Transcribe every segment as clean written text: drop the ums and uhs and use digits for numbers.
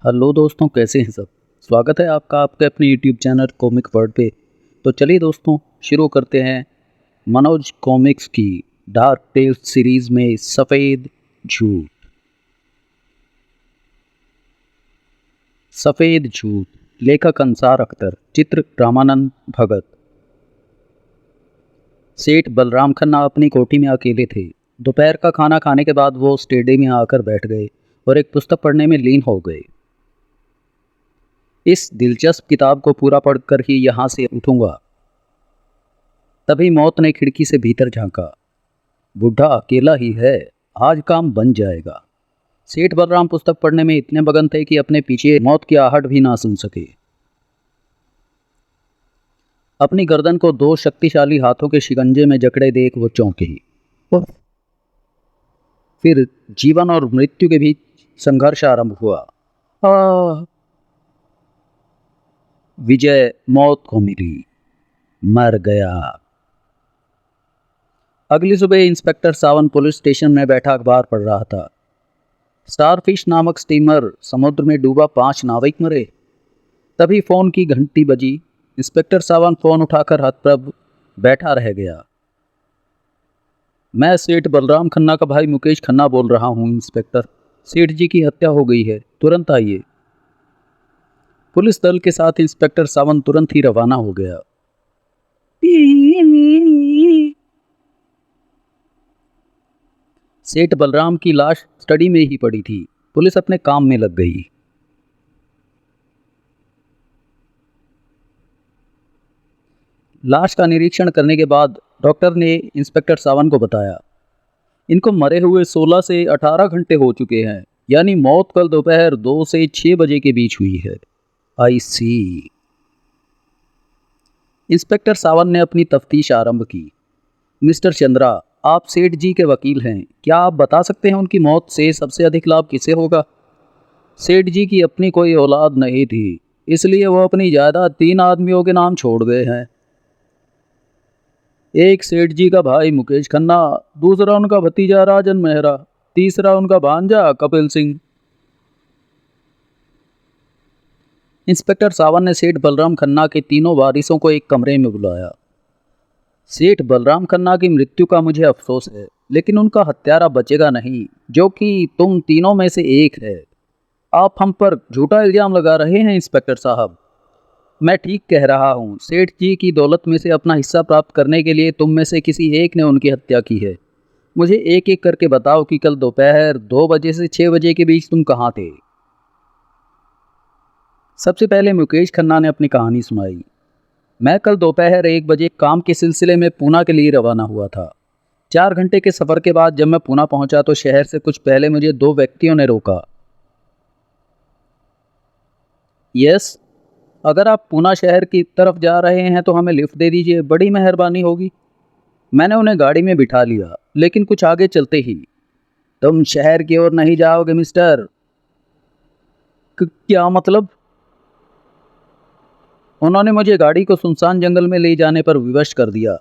Hello दोस्तों, कैसे हैं सब। स्वागत है आपका आपके अपने यूट्यूब चैनल कॉमिक वर्ड पे। तो चलिए दोस्तों, शुरू करते हैं मनोज कॉमिक्स की डार्क टेल्स सीरीज में सफ़ेद झूठ। सफ़ेद झूठ, लेखक अंसार अख्तर, चित्र रामानंद भगत। सेठ बलराम खन्ना अपनी कोठी में अकेले थे। दोपहर का खाना खाने के बाद वो स्टेडियम में आकर बैठ गए और एक पुस्तक पढ़ने में लीन हो गए। इस दिलचस्प किताब को पूरा पढ़कर ही यहाँ से उठूंगा। तभी मौत ने खिड़की से भीतर झांका। बुढ़ा अकेला ही है, आज काम बन जाएगा। सेठ बलराम पुस्तक पढ़ने में इतने मगन थे कि अपने पीछे मौत की आहट भी ना सुन सके। अपनी गर्दन को दो शक्तिशाली हाथों के शिकंजे में जकड़े देख वो चौंके। फिर जीवन और मृत्यु के बीच संघर्ष आरंभ हुआ। विजय मौत को मिली, मर गया। अगली सुबह इंस्पेक्टर सावन पुलिस स्टेशन में बैठा अखबार पढ़ रहा था। स्टारफिश नामक स्टीमर समुद्र में डूबा, 5 नाविक मरे। तभी फोन की घंटी बजी। इंस्पेक्टर सावन फोन उठाकर हतप्रभ बैठा रह गया। मैं सेठ बलराम खन्ना का भाई मुकेश खन्ना बोल रहा हूँ इंस्पेक्टर। सेठ जी की हत्या हो गई है, तुरंत आइए। पुलिस दल के साथ इंस्पेक्टर सावन तुरंत ही रवाना हो गया। सेठ बलराम की लाश स्टडी में ही पड़ी थी। पुलिस अपने काम में लग गई। लाश का निरीक्षण करने के बाद डॉक्टर ने इंस्पेक्टर सावन को बताया, इनको मरे हुए 16 से 18 घंटे हो चुके हैं, यानी मौत कल दोपहर 2 से 6 बजे के बीच हुई है। आई सी। इंस्पेक्टर सावन ने अपनी तफ्तीश आरंभ की। मिस्टर चंद्रा, आप सेठ जी के वकील हैं, क्या आप बता सकते हैं उनकी मौत से सबसे अधिक लाभ किसे होगा। सेठ जी की अपनी कोई औलाद नहीं थी, इसलिए वो अपनी जायदाद 3 आदमियों के नाम छोड़ गए हैं। एक सेठ जी का भाई मुकेश खन्ना, दूसरा उनका भतीजा राजन मेहरा, तीसरा उनका भांजा कपिल सिंह। इंस्पेक्टर सावन ने सेठ बलराम खन्ना के तीनों वारिसों को एक कमरे में बुलाया। सेठ बलराम खन्ना की मृत्यु का मुझे अफसोस है, लेकिन उनका हत्यारा बचेगा नहीं, जो कि तुम तीनों में से एक है। आप हम पर झूठा इल्जाम लगा रहे हैं इंस्पेक्टर साहब। मैं ठीक कह रहा हूँ। सेठ जी की दौलत में से अपना हिस्सा प्राप्त करने के लिए तुम में से किसी एक ने उनकी हत्या की है। मुझे एक एक करके बताओ कि कल दोपहर 2 बजे से 6 बजे के बीच तुम कहाँ थे। सबसे पहले मुकेश खन्ना ने अपनी कहानी सुनाई। मैं कल दोपहर 1 बजे काम के सिलसिले में पूना के लिए रवाना हुआ था। 4 घंटे के सफ़र के बाद जब मैं पूना पहुंचा तो शहर से कुछ पहले मुझे 2 व्यक्तियों ने रोका। यस, अगर आप पूना शहर की तरफ जा रहे हैं तो हमें लिफ्ट दे दीजिए, बड़ी मेहरबानी होगी। मैंने उन्हें गाड़ी में बिठा लिया, लेकिन कुछ आगे चलते ही, तुम शहर की ओर नहीं जाओगे मिस्टर। क्या मतलब। उन्होंने मुझे गाड़ी को सुनसान जंगल में ले जाने पर विवश कर दिया।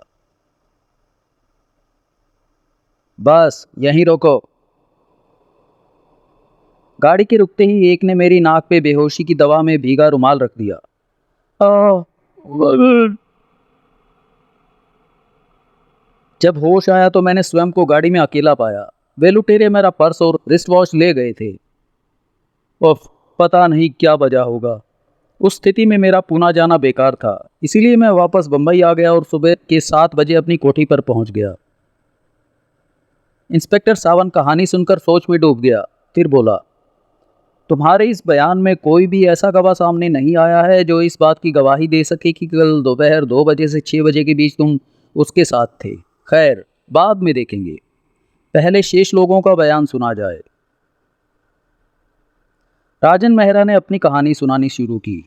बस यहीं रोको। गाड़ी के रुकते ही एक ने मेरी नाक पे बेहोशी की दवा में भीगा रुमाल रख दिया। जब होश आया तो मैंने स्वयं को गाड़ी में अकेला पाया। वे लुटेरे मेरा पर्स और रिस्ट वॉच ले गए थे। उफ, पता नहीं क्या वजह होगा। उस स्थिति में मेरा पूना जाना बेकार था, इसीलिए मैं वापस बंबई आ गया और सुबह के 7 बजे अपनी कोठी पर पहुंच गया। इंस्पेक्टर सावन कहानी सुनकर सोच में डूब गया। फिर बोला, तुम्हारे इस बयान में कोई भी ऐसा गवाह सामने नहीं आया है जो इस बात की गवाही दे सके कि कल दोपहर 2 बजे से 6 बजे के बीच तुम उसके साथ थे। खैर, बाद में देखेंगे, पहले शेष लोगों का बयान सुना जाए। राजन मेहरा ने अपनी कहानी सुनानी शुरू की।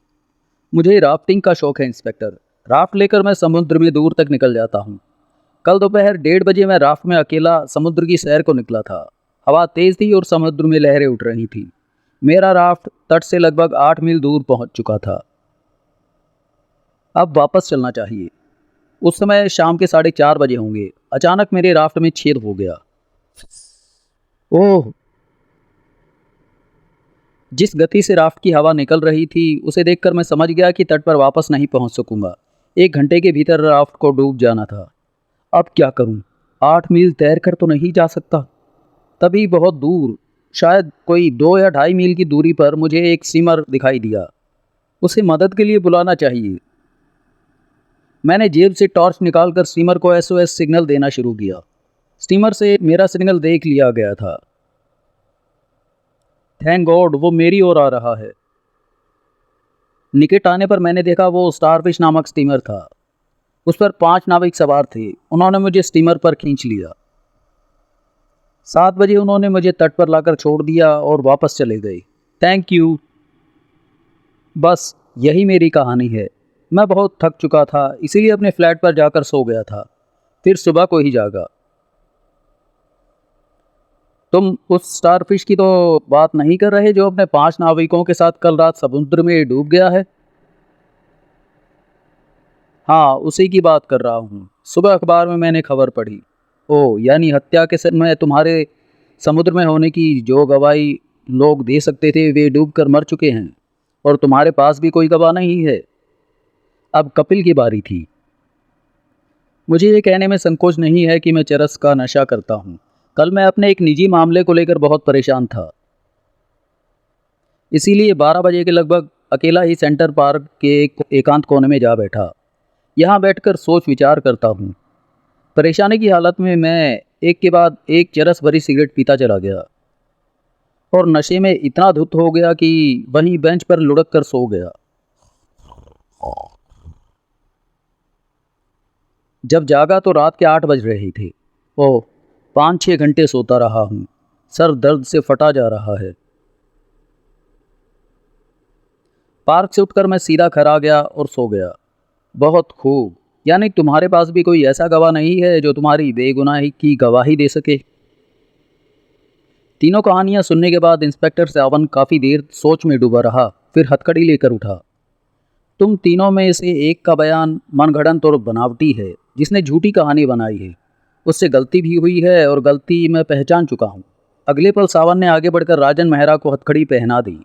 मुझे राफ्टिंग का शौक है इंस्पेक्टर। राफ्ट लेकर मैं समुद्र में दूर तक निकल जाता हूँ। कल दोपहर 1:30 बजे मैं राफ्ट में अकेला समुद्र की सैर को निकला था। हवा तेज थी और समुद्र में लहरें उठ रही थी। मेरा राफ्ट तट से लगभग 8 मील दूर पहुंच चुका था। अब वापस चलना चाहिए। उस समय शाम के 4:30 बजे होंगे। अचानक मेरे राफ्ट में छेद हो गया। ओह! जिस गति से राफ्ट की हवा निकल रही थी उसे देखकर मैं समझ गया कि तट पर वापस नहीं पहुंच सकूंगा। 1 घंटे के भीतर राफ्ट को डूब जाना था। अब क्या करूं? 8 मील तैर कर तो नहीं जा सकता। तभी बहुत दूर, शायद कोई 2 या ढाई मील की दूरी पर मुझे एक स्टीमर दिखाई दिया। उसे मदद के लिए बुलाना चाहिए। मैंने जेब से टॉर्च निकालकर स्टीमर को SOS सिग्नल देना शुरू किया। स्टीमर से मेरा सिग्नल देख लिया गया था। थैंक गॉड, वो मेरी ओर आ रहा है। निकट आने पर मैंने देखा वो स्टारफिश नामक स्टीमर था। उस पर 5 नाविक सवार थे। उन्होंने मुझे स्टीमर पर खींच लिया। 7 बजे उन्होंने मुझे तट पर लाकर छोड़ दिया और वापस चले गए। Thank you. बस यही मेरी कहानी है। मैं बहुत थक चुका था, इसीलिए अपने फ्लैट पर जाकर सो गया था। फिर सुबह को ही जागा। तुम उस स्टारफिश की तो बात नहीं कर रहे जो अपने 5 नाविकों के साथ कल रात समुद्र में डूब गया है? हाँ, उसी की बात कर रहा हूँ। सुबह अखबार में मैंने खबर पढ़ी। ओह, यानी हत्या के समय तुम्हारे समुद्र में होने की जो गवाही लोग दे सकते थे वे डूबकर मर चुके हैं और तुम्हारे पास भी कोई गवाह नहीं है। अब कपिल की बारी थी। मुझे ये कहने में संकोच नहीं है कि मैं चरस का नशा करता हूँ। कल मैं अपने एक निजी मामले को लेकर बहुत परेशान था, इसीलिए 12 बजे के लगभग अकेला ही सेंटर पार्क के एक एकांत कोने में जा बैठा। यहाँ बैठकर सोच विचार करता हूँ। परेशानी की हालत में मैं एक के बाद एक चरस भरी सिगरेट पीता चला गया और नशे में इतना धुत हो गया कि वहीं बेंच पर लुढ़क कर सो गया। जब जागा तो रात के 8 बज रहे थे। ओह, 5-6 घंटे सोता रहा हूँ। सर दर्द से फटा जा रहा है। पार्क से उठकर मैं सीधा घर आ गया और सो गया। बहुत खूब। यानी तुम्हारे पास भी कोई ऐसा गवाह नहीं है जो तुम्हारी बेगुनाही की गवाही दे सके? तीनों कहानियां सुनने के बाद इंस्पेक्टर सावन काफ़ी देर सोच में डूबा रहा, फिर हथकड़ी लेकर उठा। तुम तीनों में से एक का बयान मनगढ़ंत और बनावटी है। जिसने झूठी कहानी बनाई है उससे गलती भी हुई है और गलती मैं पहचान चुका हूँ। अगले पल सावन ने आगे बढ़कर राजन मेहरा को हथकड़ी पहना दी।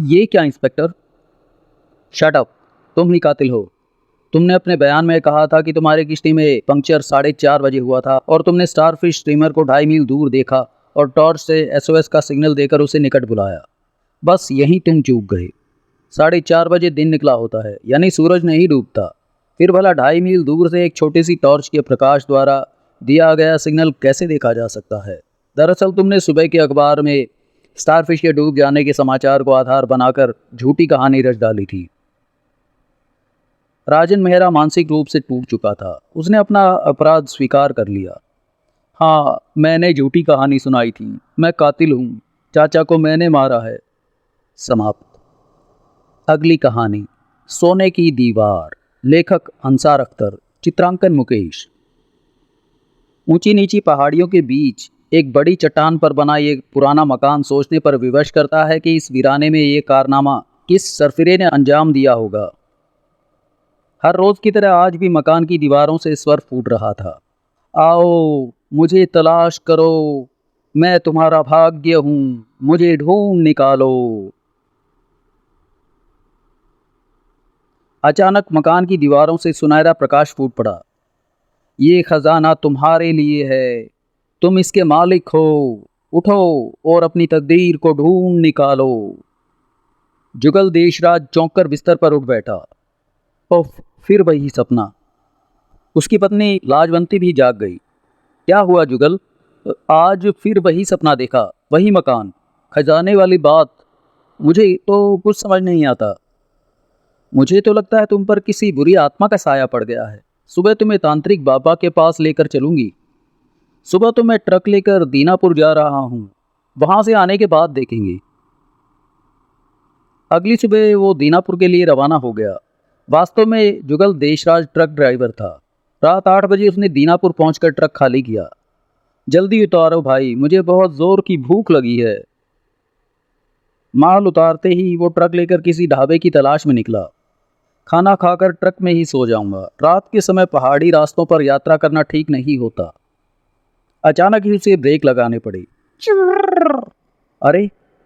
ये क्या इंस्पेक्टर? शट अप, तुम ही कातिल हो। तुमने अपने बयान में कहा था कि तुम्हारे किश्ती में पंक्चर 4:30 बजे हुआ था और तुमने स्टारफिश स्टीमर को 2.5 मील दूर देखा और टॉर्च से SOS का सिग्नल देकर उसे निकट बुलाया। बस यहीं तुम चूक गए। 4:30 बजे दिन निकला होता है, यानी सूरज नहीं डूबता। फिर भला 2.5 मील दूर से एक छोटी सी टॉर्च के प्रकाश द्वारा दिया गया सिग्नल कैसे देखा जा सकता है? दरअसल तुमने सुबह के अखबार में स्टारफिश के डूब जाने के समाचार को आधार बनाकर झूठी कहानी रच डाली थी। राजन मेहरा मानसिक रूप से टूट चुका था। उसने अपना अपराध स्वीकार कर लिया। हाँ, मैंने झूठी कहानी सुनाई थी। मैं कातिल हूँ। चाचा को मैंने मारा है। समाप्त। अगली कहानी, सोने की दीवार। लेखक अंसार अख्तर, चित्रांकन मुकेश। ऊंची नीची पहाड़ियों के बीच एक बड़ी चट्टान पर बना ये पुराना मकान सोचने पर विवश करता है कि इस वीराने में ये कारनामा किस सरफिरे ने अंजाम दिया होगा। हर रोज की तरह आज भी मकान की दीवारों से स्वर फूट रहा था। आओ, मुझे तलाश करो, मैं तुम्हारा भाग्य हूँ, मुझे ढूंढ निकालो। अचानक मकान की दीवारों से सुनहरा प्रकाश फूट पड़ा। ये खजाना तुम्हारे लिए है, तुम इसके मालिक हो। उठो और अपनी तकदीर को ढूंढ निकालो। जुगल देशराज चौंक कर बिस्तर पर उठ बैठा। ओह, फिर वही सपना। उसकी पत्नी लाजवंती भी जाग गई। क्या हुआ जुगल? आज फिर वही सपना देखा, वही मकान, खजाने वाली बात। मुझे तो कुछ समझ नहीं आता। मुझे तो लगता है तुम पर किसी बुरी आत्मा का साया पड़ गया है। सुबह तुम्हें तांत्रिक बाबा के पास लेकर चलूंगी। सुबह तो मैं ट्रक लेकर दीनापुर जा रहा हूँ, वहां से आने के बाद देखेंगे। अगली सुबह वो दीनापुर के लिए रवाना हो गया। वास्तव में जुगल देशराज ट्रक ड्राइवर था। रात 8 बजे उसने दीनापुर पहुंचकर ट्रक खाली किया। जल्दी उतारो भाई, मुझे बहुत जोर की भूख लगी है। माल उतारते ही वो ट्रक लेकर किसी ढाबे की तलाश में निकला। खाना खाकर ट्रक में ही सो जाऊंगा। रात के समय पहाड़ी रास्तों पर यात्रा करना ठीक नहीं होता। अचानक ही उसे ब्रेक लगाने पड़े। अरे,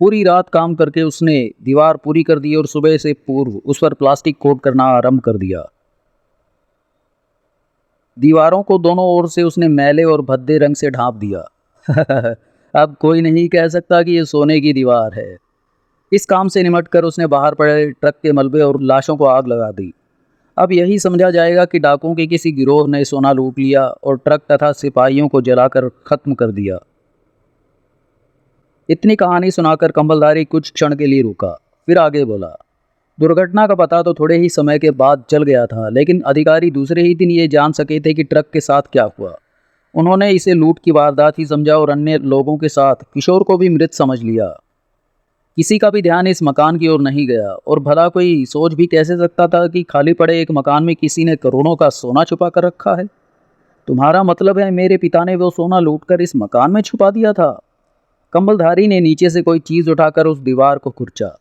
पूरी रात काम करके उसने दीवार पूरी कर दी और सुबह से पूर्व उस पर प्लास्टिक कोट करना आरंभ कर दिया। दीवारों को दोनों ओर से उसने मैले और भद्दे रंग से ढांप दिया। अब कोई नहीं कह सकता कि यह सोने की दीवार है। इस काम से निमटकर उसने बाहर पड़े ट्रक के मलबे और लाशों को आग लगा दी। अब यही समझा जाएगा कि डाकुओं के किसी गिरोह ने सोना लूट लिया और ट्रक तथा सिपाहियों को जलाकर खत्म कर दिया। इतनी कहानी सुनाकर कंबलधारी कुछ क्षण के लिए रुका, फिर आगे बोला। दुर्घटना का पता तो थोड़े ही समय के बाद चल गया था, लेकिन अधिकारी दूसरे ही दिन ये जान सके थे कि ट्रक के साथ क्या हुआ। उन्होंने इसे लूट की वारदात ही समझा और अन्य लोगों के साथ किशोर को भी मृत समझ लिया। किसी का भी ध्यान इस मकान की ओर नहीं गया और भला कोई सोच भी कैसे सकता था कि खाली पड़े एक मकान में किसी ने करोड़ों का सोना छुपा कर रखा है। तुम्हारा मतलब है मेरे पिता ने वो सोना लूटकर इस मकान में छुपा दिया था? कंबलधारी ने नीचे से कोई चीज उठाकर उस दीवार को खुरचा।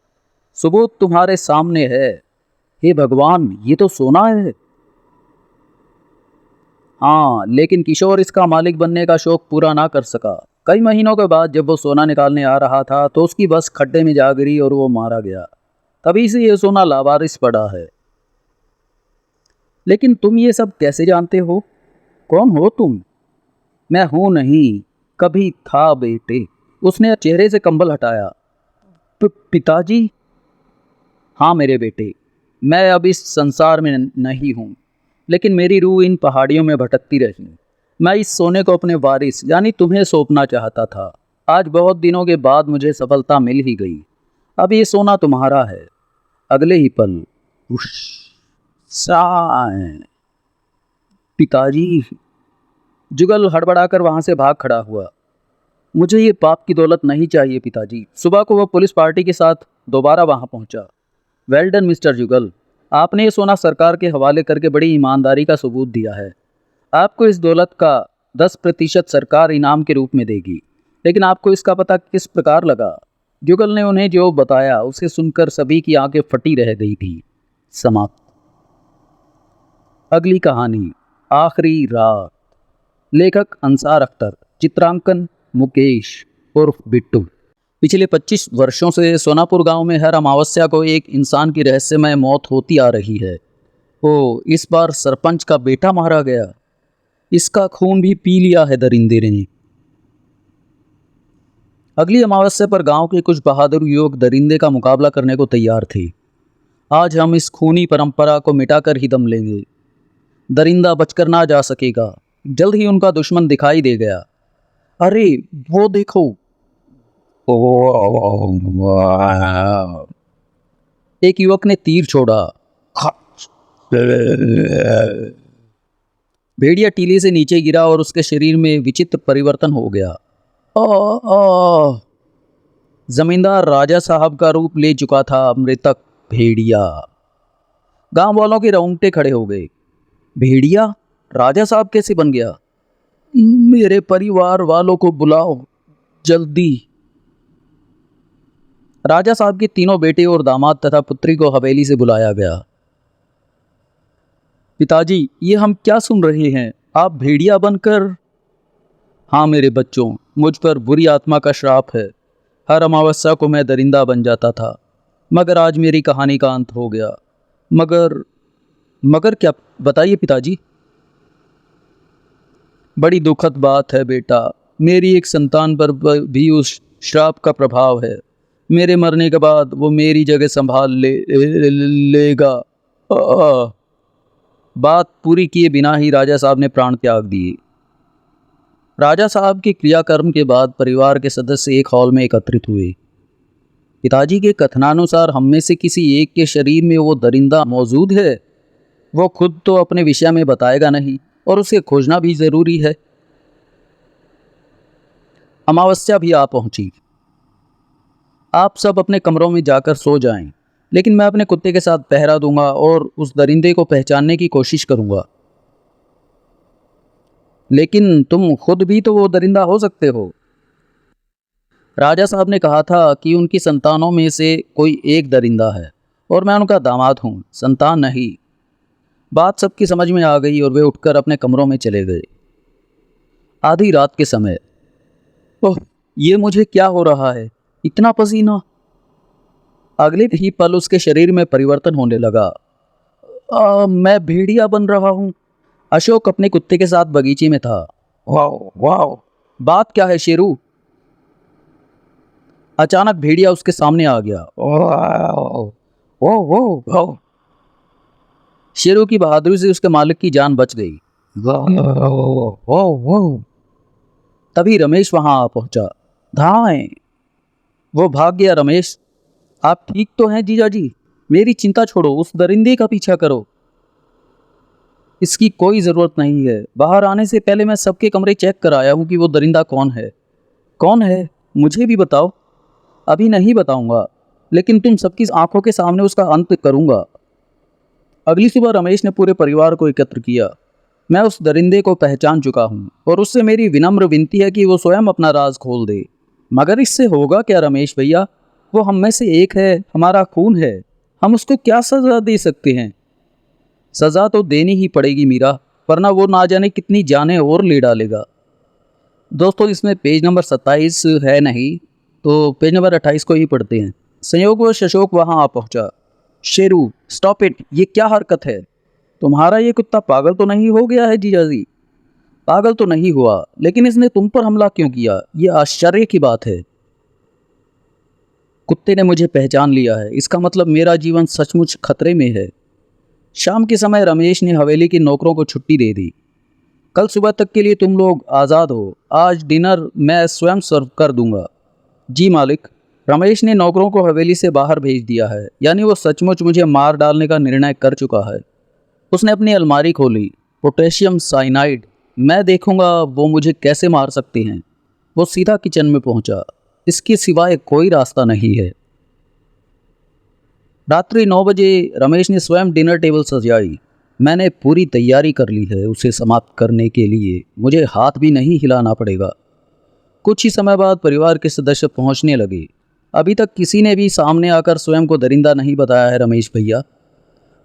सबूत तुम्हारे सामने है। हे भगवान, ये तो सोना है। हाँ, लेकिन किशोर इसका मालिक बनने का शौक पूरा ना कर सका। कई महीनों के बाद जब वो सोना निकालने आ रहा था तो उसकी बस खड्डे में जा गिरी और वो मारा गया। तभी से ये सोना लावारिस पड़ा है। लेकिन तुम ये सब कैसे जानते हो? कौन हो तुम? मैं हूं नहीं, कभी था बेटे। उसने चेहरे से कंबल हटाया। पिताजी? हाँ मेरे बेटे, मैं अब इस संसार में नहीं हूँ, लेकिन मेरी रूह इन पहाड़ियों में भटकती रही। मैं इस सोने को अपने वारिस यानी तुम्हें सौंपना चाहता था। आज बहुत दिनों के बाद मुझे सफलता मिल ही गई। अब ये सोना तुम्हारा है। अगले ही पल उश, साएं। पिताजी! जुगल हड़बड़ाकर वहां से भाग खड़ा हुआ। मुझे ये पाप की दौलत नहीं चाहिए पिताजी। सुबह को वह पुलिस पार्टी के साथ दोबारा वहां पहुंचा। वेल डन मिस्टर जुगल, आपने ये सोना सरकार के हवाले करके बड़ी ईमानदारी का सबूत दिया है। आपको इस दौलत का 10% सरकार इनाम के रूप में देगी। लेकिन आपको इसका पता किस प्रकार लगा? जुगल ने उन्हें जो बताया उसे सुनकर सभी की आंखें फटी रह गई थी। समाप्त। अगली कहानी, आखिरी रात। लेखक अंसार अख्तर, चित्रांकन मुकेश उर्फ बिट्टू। पिछले 25 वर्षों से सोनापुर गांव में हर अमावस्या को एक इंसान की रहस्यमय मौत होती आ रही है। ओ, इस बार सरपंच का बेटा मारा गया। इसका खून भी पी लिया है दरिंदे ने। अगली अमावस्या पर गांव के कुछ बहादुर युवक दरिंदे का मुकाबला करने को तैयार थे। आज हम इस खूनी परंपरा को मिटाकर ही दम लेंगे। दरिंदा बचकर ना जा सकेगा। जल्द ही उनका दुश्मन दिखाई दे गया। अरे वो देखो! एक युवक ने तीर छोड़ा। भेड़िया टीले से नीचे गिरा और उसके शरीर में विचित्र परिवर्तन हो गया। जमींदार राजा साहब का रूप ले चुका था मृतक भेड़िया। गांव वालों के रोंगटे खड़े हो गए। भेड़िया राजा साहब कैसे बन गया? मेरे परिवार वालों को बुलाओ जल्दी। राजा साहब के तीनों बेटे और दामाद तथा पुत्री को हवेली से बुलाया गया। पिताजी, ये हम क्या सुन रहे हैं? आप भेड़िया बनकर? हाँ मेरे बच्चों, मुझ पर बुरी आत्मा का श्राप है। हर अमावस्या को मैं दरिंदा बन जाता था, मगर आज मेरी कहानी का अंत हो गया। मगर क्या? बताइए पिताजी। बड़ी दुखद बात है बेटा। मेरी एक संतान पर भी उस श्राप का प्रभाव है। मेरे मरने के बाद वो मेरी जगह संभाल लेगा। बात पूरी किए बिना ही राजा साहब ने प्राण त्याग दिए। राजा साहब के क्रियाकर्म के बाद परिवार के सदस्य एक हॉल में एकत्रित हुए। पिताजी के कथनानुसार हम में से किसी एक के शरीर में वो दरिंदा मौजूद है। वो खुद तो अपने विषय में बताएगा नहीं और उसे खोजना भी जरूरी है। अमावस्या भी आ पहुंची। आप सब अपने कमरों में जाकर सो जाएं, लेकिन मैं अपने कुत्ते के साथ पहरा दूंगा और उस दरिंदे को पहचानने की कोशिश करूंगा। लेकिन तुम खुद भी तो वो दरिंदा हो सकते हो। राजा साहब ने कहा था कि उनकी संतानों में से कोई एक दरिंदा है और मैं उनका दामाद हूँ, संतान नहीं। बात सबकी समझ में आ गई और वे उठकर अपने कमरों में चले गए। आधी रात के समय, ओह, ये मुझे क्या हो रहा है? इतना पसीना। अगले ही पल उसके शरीर में परिवर्तन होने लगा। मैं भेड़िया बन रहा हूँ। अशोक अपने कुत्ते के साथ बगीचे में था। वाह वाह, बात क्या है शेरू? अचानक भेड़िया उसके सामने आ गया। वाह वाह वाह। शेरू की बहादुरी से उसके मालिक की जान बच गई। तभी रमेश वहां आ पहुंचा। धाएं। वो भाग गया। रमेश, आप ठीक तो हैं जीजा जी? मेरी चिंता छोड़ो, उस दरिंदे का पीछा करो। इसकी कोई जरूरत नहीं है। बाहर आने से पहले मैं सबके कमरे चेक कर आया हूं कि वो दरिंदा कौन है। कौन है मुझे भी बताओ। अभी नहीं बताऊंगा, लेकिन तुम सबकी आंखों के सामने उसका अंत करूंगा। अगली सुबह रमेश ने पूरे परिवार को एकत्र किया। मैं उस दरिंदे को पहचान चुका हूं और उससे मेरी विनम्र विनती है कि वो स्वयं अपना राज खोल दे। मगर इससे होगा क्या रमेश भैया? वो हम में से एक है, हमारा खून है। हम उसको क्या सजा दे सकते हैं? सजा तो देनी ही पड़ेगी मीरा, वरना वो ना जाने कितनी जानें और ले डालेगा। दोस्तों, इसमें पेज नंबर 27 है नहीं, तो पेज नंबर 28 को ही पढ़ते हैं। संयोगवश अशोक वहां आ पहुंचा। शेरू, स्टॉप इट, ये क्या हरकत है? तुम्हारा ये कुत्ता पागल तो नहीं हो गया है जीजा जी? पागल तो नहीं हुआ, लेकिन इसने तुम पर हमला क्यों किया? ये आश्चर्य की बात है। कुत्ते ने मुझे पहचान लिया है, इसका मतलब मेरा जीवन सचमुच खतरे में है। शाम के समय रमेश ने हवेली के नौकरों को छुट्टी दे दी। कल सुबह तक के लिए तुम लोग आज़ाद हो। आज डिनर मैं स्वयं सर्व कर दूंगा। जी मालिक। रमेश ने नौकरों को हवेली से बाहर भेज दिया है, यानी वो सचमुच मुझे मार डालने का निर्णय कर चुका है। उसने अपनी अलमारी खोली। Potassium cyanide. मैं देखूंगा वो मुझे कैसे मार सकते हैं। वो सीधा किचन में पहुंचा। इसके सिवाय कोई रास्ता नहीं है। रात्रि 9 बजे रमेश ने स्वयं डिनर टेबल सजाई। मैंने पूरी तैयारी कर ली है उसे समाप्त करने के लिए। मुझे हाथ भी नहीं हिलाना पड़ेगा। कुछ ही समय बाद परिवार के सदस्य पहुंचने लगे। अभी तक किसी ने भी सामने आकर स्वयं को दरिंदा नहीं बताया है रमेश भैया।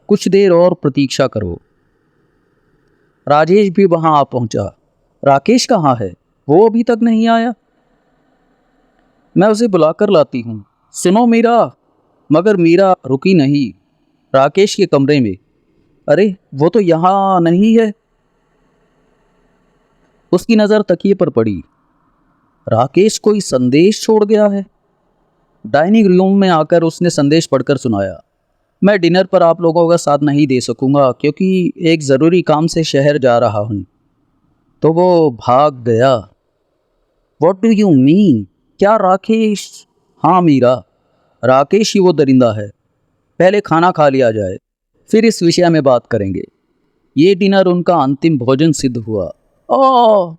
कुछ देर और प्रतीक्षा करो। राजेश भी वहां आ पहुंचा। राकेश कहाँ है? वो अभी तक नहीं आया। मैं उसे बुलाकर लाती हूँ। सुनो मीरा। मगर मीरा रुकी नहीं। राकेश के कमरे में। अरे वो तो यहाँ नहीं है। उसकी नज़र तकिए पर पड़ी। राकेश कोई संदेश छोड़ गया है। डाइनिंग रूम में आकर उसने संदेश पढ़कर सुनाया। मैं डिनर पर आप लोगों का साथ नहीं दे सकूंगा क्योंकि एक ज़रूरी काम से शहर जा रहा हूँ। तो वो भाग गया। What do you mean? क्या राकेश? हाँ मीरा, राकेश ही वो दरिंदा है। पहले खाना खा लिया जाए, फिर इस विषय में बात करेंगे। ये डिनर उनका अंतिम भोजन सिद्ध हुआ। ओह,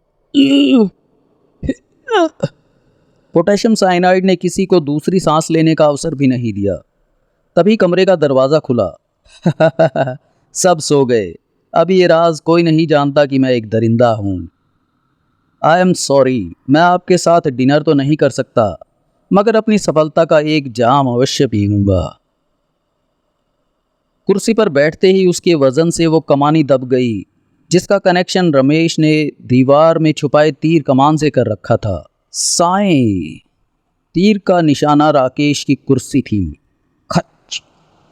पोटेशियम साइनाइड ने किसी को दूसरी सांस लेने का अवसर भी नहीं दिया। तभी कमरे का दरवाज़ा खुला। सब सो गए। अब ये राज कोई नहीं जानता कि मैं एक दरिंदा हूँ। आई एम सॉरी, मैं आपके साथ डिनर तो नहीं कर सकता, मगर अपनी सफलता का एक जाम अवश्य पीऊंगा। कुर्सी पर बैठते ही उसके वजन से वो कमानी दब गई, जिसका कनेक्शन रमेश ने दीवार में छुपाए तीर कमान से कर रखा था। साएं। तीर का निशाना राकेश की कुर्सी थी। खच।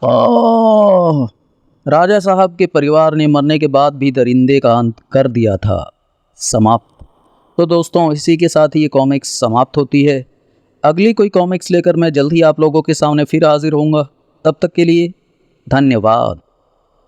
ओह! राजा साहब के परिवार ने मरने के बाद भी दरिंदे का अंत कर दिया था। समाप्त। तो दोस्तों, इसी के साथ ही ये कॉमिक्स समाप्त होती है। अगली कोई कॉमिक्स लेकर मैं जल्द ही आप लोगों के सामने फिर हाजिर होऊंगा। तब तक के लिए धन्यवाद।